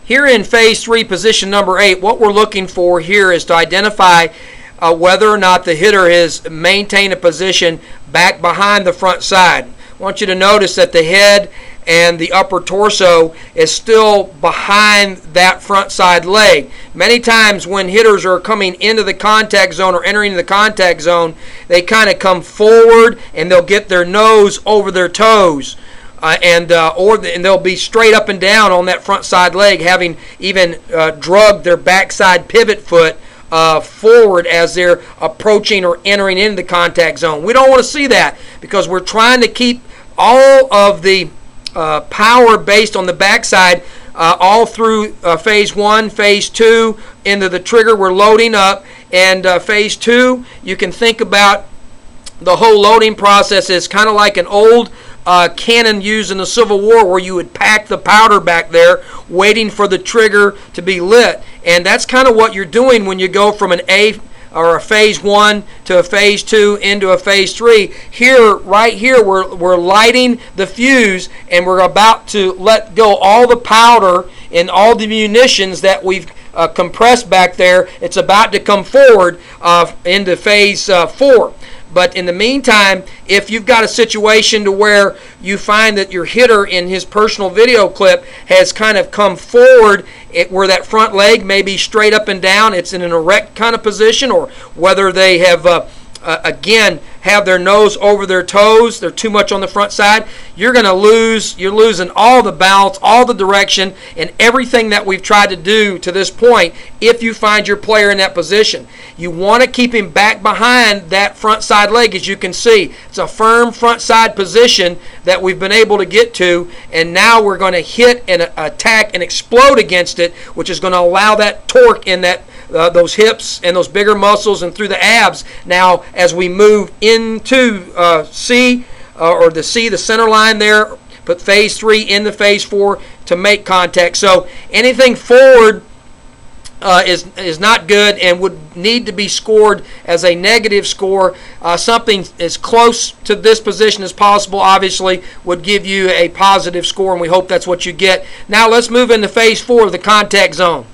Here in phase 3, position number 8, what we're looking for here is to identify whether or not the hitter has maintained a position back behind the front side. I want you to notice that the head and the upper torso is still behind that front side leg. Many times when hitters are coming into the contact zone or entering the contact zone, they kind of come forward and they'll get their nose over their toes. And they'll be straight up and down on that front side leg, having even drugged their backside pivot foot forward as they're approaching or entering into the contact zone. We don't want to see that because we're trying to keep all of the power based on the backside all through phase 1, phase 2, into the trigger. We're loading up, and phase 2, you can think about the whole loading process is kind of like an old cannon used in the Civil War, where you would pack the powder back there waiting for the trigger to be lit. And that's kind of what you're doing when you go from an A or a phase 1 to a phase 2 into a phase 3. Here, right here, we're lighting the fuse, and we're about to let go all the powder and all the munitions that we've compressed back there. It's about to come forward into phase 4. But in the meantime, if you've got a situation to where you find that your hitter in his personal video clip has kind of come forward, where that front leg may be straight up and down, it's in an erect kind of position, or whether they have again have their nose over their toes, they're too much on the front side, you're losing all the balance, all the direction, and everything that we've tried to do to this point if you find your player in that position. You want to keep him back behind that front side leg. As you can see, it's a firm front side position that we've been able to get to, and now we're going to hit and attack and explode against it, which is going to allow that torque in that those hips and those bigger muscles and through the abs. Now, as we move into C, the center line there, put phase 3 into phase 4 to make contact. So anything forward is not good and would need to be scored as a negative score. Something as close to this position as possible, obviously, would give you a positive score, and we hope that's what you get. Now let's move into phase 4 of the contact zone.